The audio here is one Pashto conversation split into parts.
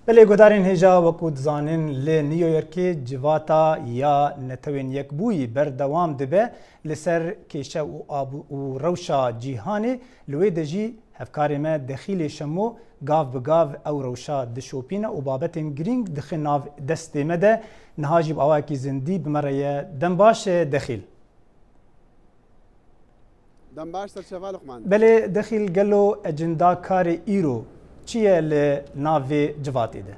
بله گودارین هجا وکود زانن لی نیویورکی جواتا یا نتوین یک بوی بردوام دبه لسر کیشه و روشا جیهانی لوی دجی هفکاری ما دخیل شمو گاف بگاف او روشا دشوپینه و بابتن گرینگ دخل ناو دست مده نهاجب اواکی زندی بمره دنباش دخیل دنباش سرچوا لقمان بله دخیل گلو اجندا کار ایرو چیه لناوی جواتی ده؟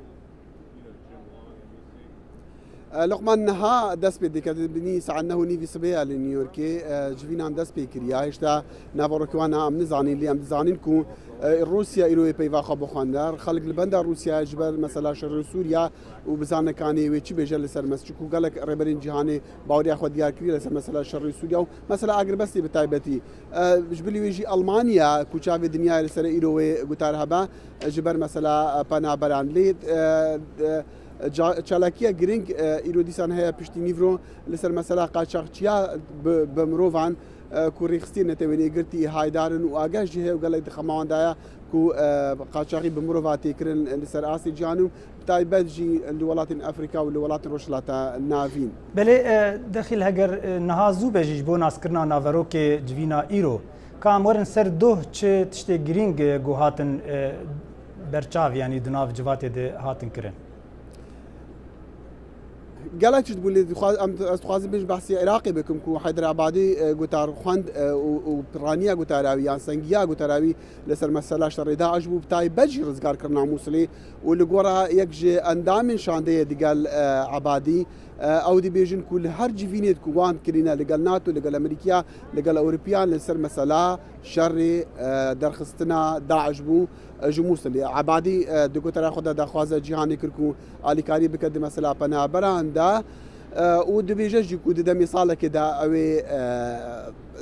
لقمان نها دست بيدي كدبني سعنه نيفي سبيا لنيويوركي جفينا دست بيكريا اشتا نافوركوانا ام نزاني اللي ام نزانين كو روسيا ايرو بيفا خبو خاندار خلق البندا روسيا جبل مثلا شر سوريا وبزانه كاني ويتشي بيجل سر مسكو قالك ريبرين جهاني باوري اخو ديار كري مثلا شر سوريا مثلا اقرب بس بتايبتي جبلي ويجي المانيا كوتشافي دنيا لسر ايرو غوتار هبا جبر مثلا بانا بران ليد چالاکیه گرینگ ایرودیسان هیا پشتی نیورو لسر مثلا قاچاقچیا بمروفان کو ریخستی نتوینی گرتی هایدارن و آگاش جه و گله دخمان دایا کو قاچاقی بمروفاتی کرن لسر آسی جانو تایبت جی لولات افریقا و لولات روشلاتا نافین. بله داخل هگر نهازو بجیج بو ناس کرنا ناورو که جوینا ایرو کامورن سر دو چه تشتی گرینگ گوهاتن برچاو یعنی دناف جواتی ده هاتن کرن. قالت تقول استخاذ بيش بحثي عراقي بكم كو حيدر عبادي قطار خوند وبرانيا قطاراوي يعني سنجيا قطاراوي لسر مسألة شر داعش بو بتاعي بجي رزقار كرنا موصلي واللي قورا يكجي اندامن شاندية دي قال عبادي او دي بيجن كل هر جفينيت كوان كرينا لقال ناتو لقال امريكا لقال اوروبيان لسر مسألة شر درخستنا داعش بو جموس اللي عبادي دكتور خدا دخوازه جهاني كركو علي كاري بكد مثلا بنا براندا ودبيجي كود دمي صاله كده او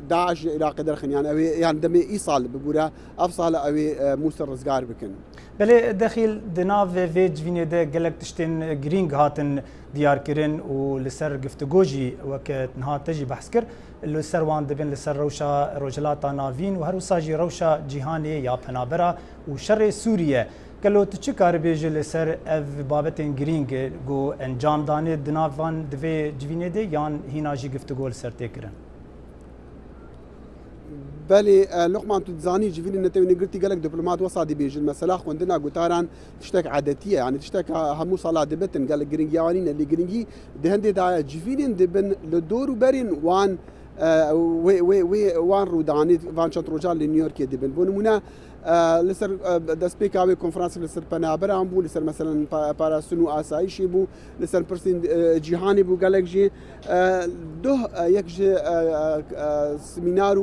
داعش الى قدر يعني او يعني دمي ايصال ببورا افصال او موسى رزقار بكن بله داخل دناف فيج فيني ده قالك تشتين جرينج هاتن ديار كرين ولسر گفتگوجي وقت نها تجي بحث كر اللي سر وان دبن لسر روشا روجلاتا نافين وهروساجي روشا جيهاني يا بنابرا وشر سوريا قالوا تشكار بيجي لسر اف بابتن جرينج جو انجام داني دنافان دفي جفيني دي يان هنا جي گفتگو لسر تكرن بله لقمان تزاني جفيني نتوي قلتي قالك دبلومات وصادي بيجي المسألة عندنا قطاران تشتك عادتية يعني تشتك همو صلاة دبتن قال جرينجي وانين اللي جرينجي دهندي دا جفيني دبن لدور وبرين وان وان روداني فان شنط رجال لنيويورك دبن بونمونا لسر دسبيك اوي كونفرنس لسر بنابرام بو لسر مثلا باراسونو اسايشي بو لسر برسين جيهاني بو قالك جي ده يكجي سيمينار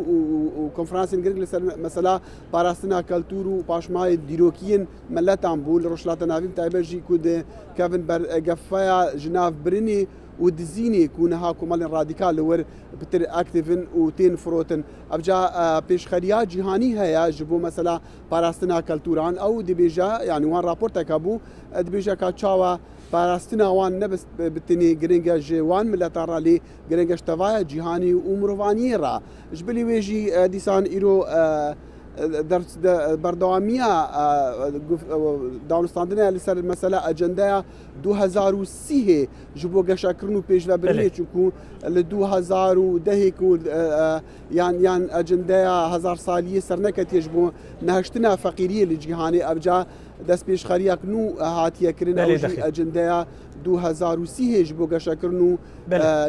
وكونفرنس انجريك لسر مثلا باراسنا كالتورو باشماي ديروكين ملاتام بو لروشلاتا نافيم تايبجي كود كيفن قفايا جناف بريني ودزيني يكون هاكو مال راديكال ور بتر اكتيفن وتين فروتن ابجا بيشخريات جهاني هيا جبو مثلا باراستنا كالتوران او دي بيجا يعني وان رابورتا كابو دي بيجا كاتشاوا باراستنا وان نبس بتني جرينجا جوان ملاتارا لي جرينجا شتوايا جهاني ومرواني را جبلي ويجي ديسان ايرو درس بردوامية داونستاندنا لسر المسألة أجندة 2030 جبوا قشا كرنو بيج لبرني چونكو ل 2010 كو يعني أجندة 1000 سالية سرنكت يجبو نهشتنا فقيرية لجهاني أبجا دست بيش خريق نو هاتيا كرنا وجي أجندة 2030 جبوا قشا كرنو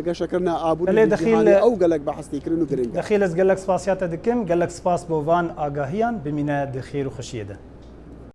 قشا كرنا أبو الجهاني أو قالك بحثي كرنو كرنجا دخيل قالك سباسيات دكم قالك سباس بوفان آگاهيان بمينا دخير وخشيده